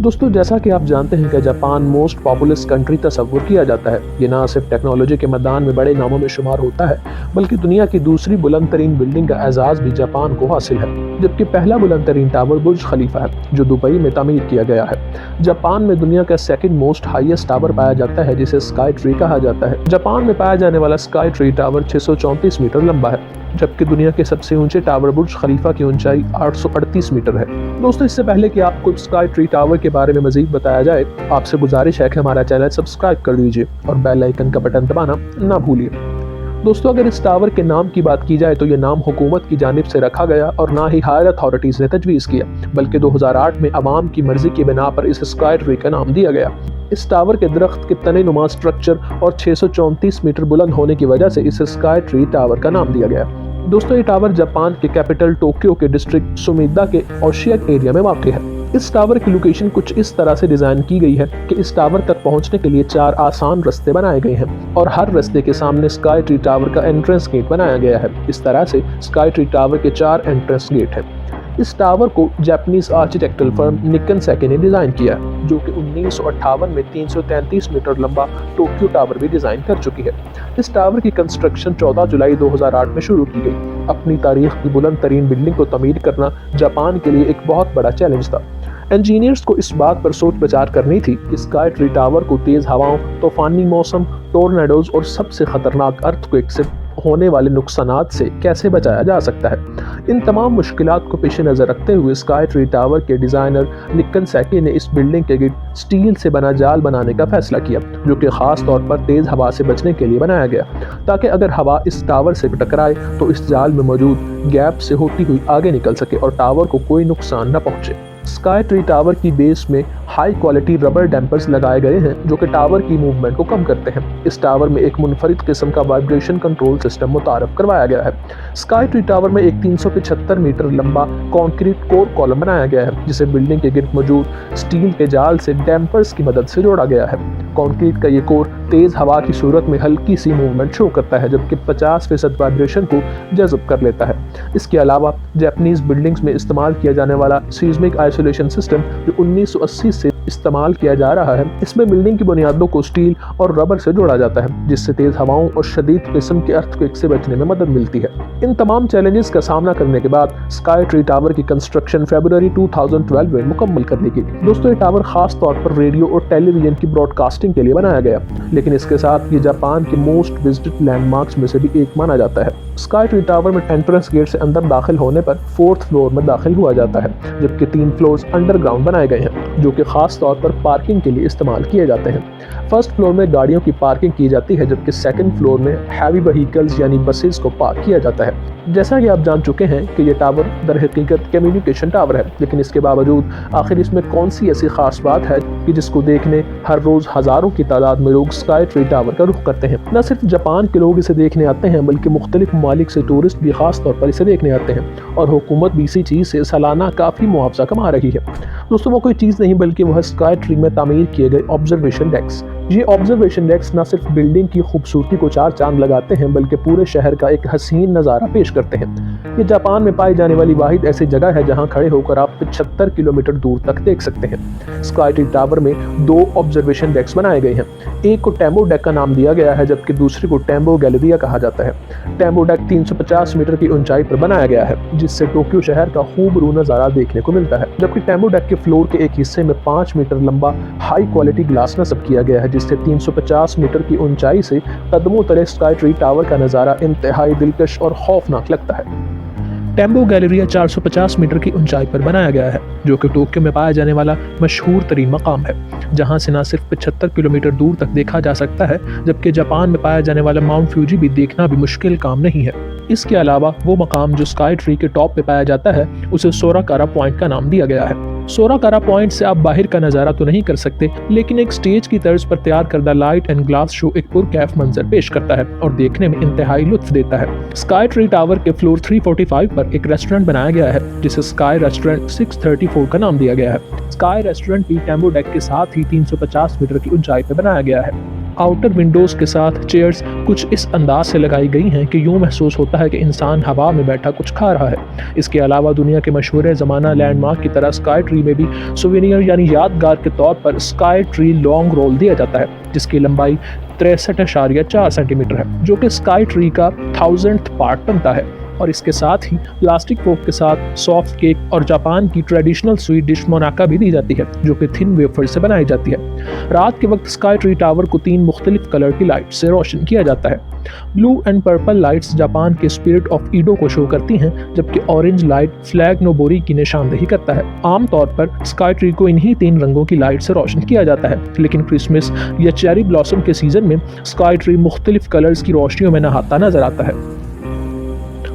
दोस्तों, जैसा कि आप जानते हैं कि जापान मोस्ट पॉपुलस कंट्री तस्वुर किया जाता है। ये ना सिर्फ टेक्नोलॉजी के मैदान में बड़े नामों में शुमार होता है, बल्कि दुनिया की दूसरी बुलंद तरीन बिल्डिंग का एजाज़ भी जापान को हासिल है। जबकि पहला बुलंद तरीन टावर बुर्ज खलीफा है, जो दुबई में तामीर किया गया है। जापान में दुनिया का सेकंड मोस्ट हाईएस्ट टावर पाया जाता है, जिसे स्काई ट्री कहा जाता है। जापान में पाया जाने वाला स्काई ट्री टावर 634 मीटर लंबा है, जबकि दुनिया के सबसे ऊंचे टावर बुर्ज खलीफा की ऊंचाई 838 मीटर है। दोस्तों, इससे पहले कि आपको स्काई ट्री टावर के बारे में मजीद बताया जाए, आपसे गुजारिश है कि हमारा चैनल सब्सक्राइब कर लीजिए और बेल आइकन का बटन दबाना ना भूलिए। दोस्तों, अगर इस टावर के नाम की बात की जाए तो ये नाम हुकूमत की जानिब से रखा गया और ना ही हायर अथॉरिटीज ने तजवीज़ किया, बल्कि 2008 में अवाम की मर्जी की बिना पर इस स्काई ट्री का नाम दिया गया। इस टावर के दरख्त के तने नुमा स्ट्रक्चर और 634 मीटर बुलंद होने की वजह से इसे स्काई ट्री टावर का नाम दिया गया। दोस्तों, ये टावर जापान के कैपिटल टोक्यो के डिस्ट्रिक्ट सुमिदा के ओशियाक एरिया में वाक़ है। इस टावर की लोकेशन कुछ इस तरह से डिजाइन की गई है कि इस टावर तक पहुंचने के लिए 4 आसान रास्ते बनाए गए हैं और हर रास्ते के सामने स्काई ट्री टावर का एंट्रेंस गेट बनाया गया है। इस तरह से स्काई ट्री टावर के 4 एंट्रेंस गेट हैं। इस टावर को जापानीज आर्किटेक्चरल फर्म निकन सेकी ने डिजाइन किया, जो कि 1958 में 333 मीटर लंबा टोक्यो टावर भी डिजाइन कर चुकी है। इस टावर की कंस्ट्रक्शन 14 जुलाई 2008 में शुरू की गई। अपनी तारीख की बुलंद तरीन बिल्डिंग को तमीर करना जापान के लिए एक बहुत बड़ा चैलेंज था। इंजीनियर्स को इस बात पर सोच विचार करनी थी कि स्काई ट्री टावर को तेज हवाओं, तूफानी मौसम, टोर्नेडोज और सबसे खतरनाक अर्थक्वेक से होने वाले नुकसानात से कैसे बचाया जा सकता है। इन तमाम मुश्किलात को पेश नज़र रखते हुए स्काई ट्री टावर के डिज़ाइनर निकन सेकी ने इस बिल्डिंग के गिर्द स्टील से बना जाल बनाने का फैसला किया, जो कि ख़ास तौर पर तेज़ हवा से बचने के लिए बनाया गया, ताकि अगर हवा इस टावर से टकराए तो इस जाल में मौजूद गैप से होती हुई आगे निकल सके और टावर को कोई नुकसान न पहुँचे। स्काई ट्री टावर की बेस में हाई क्वालिटी रबर डैम्पर्स लगाए गए हैं, जो कि टावर की मूवमेंट को कम करते हैं। इस टावर में एक मुनफरिद किस्म का वाइब्रेशन कंट्रोल सिस्टम मुतारफ करवाया गया है। स्काई ट्री टावर में एक 375 मीटर लंबा कंक्रीट कोर कॉलम बनाया गया है, जिसे बिल्डिंग के गिर्द मौजूद स्टील के जाल से डैम्पर्स की मदद से जोड़ा गया है। कंक्रीट का ये कोर तेज हवा की सूरत में हल्की सी मूवमेंट शो करता है, जबकि 50% वाइब्रेशन को जज़ब कर लेता है। इसके अलावा जापानीज बिल्डिंग्स में इस्तेमाल किया जाने वाला सीस्मिक आइसोलेशन सिस्टम, जो 1980 से इस्तेमाल किया जा रहा है, इसमें बिल्डिंग की बुनियादों को स्टील और रबर से जोड़ा जाता है, जिससे तेज हवाओं और शदीद किस्म के अर्थक्वेक से बचने में मदद मिलती है। इन तमाम चैलेंजेस का सामना करने के बाद स्काई ट्री टावर की कंस्ट्रक्शन फरवरी 2012 में मुकम्मल कर ली गई। दोस्तों, ये टावर खास तौर पर रेडियो और टेलीविजन की ब्रॉडकास्टिंग के लिए बनाया गया, लेकिन इसके साथ ये जापान के मोस्ट विजिटेड लैंडमार्क्स में से भी एक माना जाता है। स्काई ट्री टावर में एंट्रेंस गेट से अंदर दाखिल होने पर 4th फ्लोर में दाखिल हुआ जाता है, जबकि 3 फ्लोर्स अंडरग्राउंड बनाए गए हैं, जो कि खास तौर पर पार्किंग के लिए इस्तेमाल किए जाते हैं। फर्स्ट फ्लोर में गाड़ियों की पार्किंग की जाती है, जबकि सेकंड फ्लोर में हैवी व्हीकल्स यानी बसेस को पार्क किया जाता है। जैसा कि आप जान चुके हैं कि ये टावर दर हकीकत कम्युनिकेशन टावर है, लेकिन इसके बावजूद आखिर इसमें कौन सी ऐसी खास बात है कि जिसको देखने हर रोज हजारों की तादाद में लोग स्काई ट्री टावर का रुख करते हैं। न सिर्फ जापान के लोग इसे देखने आते हैं, बल्कि मुख्तलिफ ममालिक से टूरिस्ट भी खास तौर पर इसे देखने आते हैं, और हुकूमत भी इसी चीज़ से सालाना काफ़ी मुआवजा कमा रही है। दोस्तों, वो कोई चीज़ नहीं बल्कि वह स्काई ट्री में तामीर किए गए ऑब्जर्वेशन डेक्स। ये ऑब्जर्वेशन डेक्स न सिर्फ बिल्डिंग की खूबसूरती को 4 चांद लगाते हैं, बल्कि पूरे शहर का एक हसीन नज़ारा पेश करते हैं। ये जापान में पाई जाने वाली वाहिद ऐसी जगह है जहां खड़े होकर आप 75 किलोमीटर दूर तक देख सकते हैं। स्काई ट्री टावर में 2 ऑब्जर्वेशन डेक्स बनाए गए हैं। एक को टेम्बो डेक का नाम दिया गया है, जबकि दूसरे को टेम्बो गैलेरिया कहा जाता है। टेम्बो डेक 350 मीटर की ऊंचाई पर बनाया गया है, जिससे टोक्यो शहर का खूबरू नज़ारा देखने को मिलता है, जबकि टेम्बो डेक के फ्लोर के एक हिस्से में 5 मीटर लंबा हाई क्वालिटी ग्लास नस्ब किया गया है, जिससे 350 मीटर की ऊंचाई से कदमों तले स्काई ट्री टावर का नज़ारा इंतहाई दिलकश और खौफनाक लगता है। टेम्बो गैलेरिया 450 मीटर की ऊंचाई पर बनाया गया है, जो कि टोक्यो में पाया जाने वाला मशहूर तरीन मकाम है, जहां से न सिर्फ 75 किलोमीटर दूर तक देखा जा सकता है, जबकि जापान में पाया जाने वाला माउंट फ्यूजी भी देखना भी मुश्किल काम नहीं है। इसके अलावा वो मकाम जो स्काई ट्री के टॉप पे पाया जाता है, उसे सोराकारा पॉइंट का नाम दिया गया है। सोराकारा पॉइंट से आप बाहर का नज़ारा तो नहीं कर सकते, लेकिन एक स्टेज की तर्ज पर तैयार करदा लाइट एंड ग्लास शो एक पुरकैफ मंजर पेश करता है और देखने में इंतहाई लुत्फ देता है। स्काई ट्री टावर के फ्लोर 345 पर एक रेस्टोरेंट बनाया गया है, जिसे स्काई रेस्टोरेंट 634 का नाम दिया गया है। स्काई रेस्टोरेंट भी टेम्बो डेक के साथ ही 350 मीटर की ऊंचाई पर बनाया गया है। आउटर विंडोज के साथ चेयर्स कुछ इस अंदाज से लगाई गई हैं कि यूं महसूस होता है कि इंसान हवा में बैठा कुछ खा रहा है। इसके अलावा दुनिया के मशहूर ज़माना लैंडमार्क की तरह स्काई ट्री में भी सुवेनियर यानी यादगार के तौर पर स्काई ट्री लॉन्ग रोल दिया जाता है, जिसकी लंबाई 63.4 सेंटीमीटर है, जो कि स्काई ट्री का 1000th पार्ट बनता है। और इसके साथ ही प्लास्टिक फोक के साथ सॉफ्ट केक और जापान की ट्रेडिशनल स्वीट डिश मोनाका भी दी जाती है, जो कि थिन वेफर से बनाई जाती है। रात के वक्त स्काई ट्री टावर को 3 मुख्तलिफ कलर की लाइट से रोशन किया जाता है। Blue and purple lights Japan के स्पिरिट ऑफ ईडो को शो करती हैं, जबकि ऑरेंज लाइट फ्लैग नोबोरी की निशानदेही करता है। आमतौर पर स्काई ट्री को इन्हीं 3 रंगों की लाइट से रोशन किया जाता है, लेकिन क्रिसमस या चेरी ब्लॉसम के सीजन में स्काई ट्री मुख्तलिफ कलर्स की रोशनियों में नहाता नजर आता है।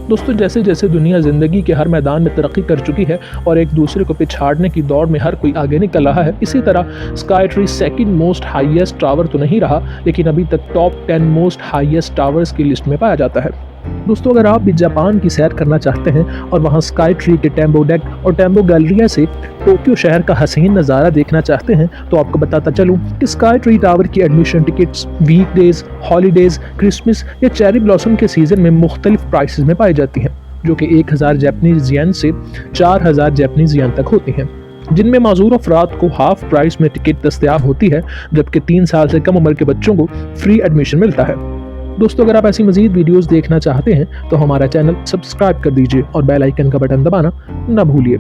दोस्तों, जैसे जैसे दुनिया ज़िंदगी के हर मैदान में तरक्की कर चुकी है और एक दूसरे को पिछाड़ने की दौड़ में हर कोई आगे निकल रहा है, इसी तरह sky tree second most highest tower तो नहीं रहा, लेकिन अभी तक टॉप 10 मोस्ट हाईएस्ट टावर्स की लिस्ट में पाया जाता है। दोस्तों, अगर आप भी जापान की सैर करना चाहते हैं और वहां स्काई ट्री के टेम्बो डेक और टेम्बो गैलरिया से टोक्यो शहर का हसीन नज़ारा देखना चाहते हैं, तो आपको बताता चलूं कि स्काई ट्री टावर की admission tickets weekdays, holidays, Christmas या चेरी ब्लॉसम के सीजन में मुख्तलिफ प्राइसेस में पाई जाती हैं, जो कि 1000 जापानीज येन से 4000 जापानीज येन तक होती हैं, जिनमें माजूर अफराद को हाफ प्राइस में टिकट दस्तयाब होती है, जबकि 3 साल से कम उम्र के बच्चों को फ्री एडमिशन मिलता है। दोस्तों, अगर आप ऐसी मजीद वीडियोस देखना चाहते हैं तो हमारा चैनल सब्सक्राइब कर दीजिए और बेल आइकन का बटन दबाना न भूलिए।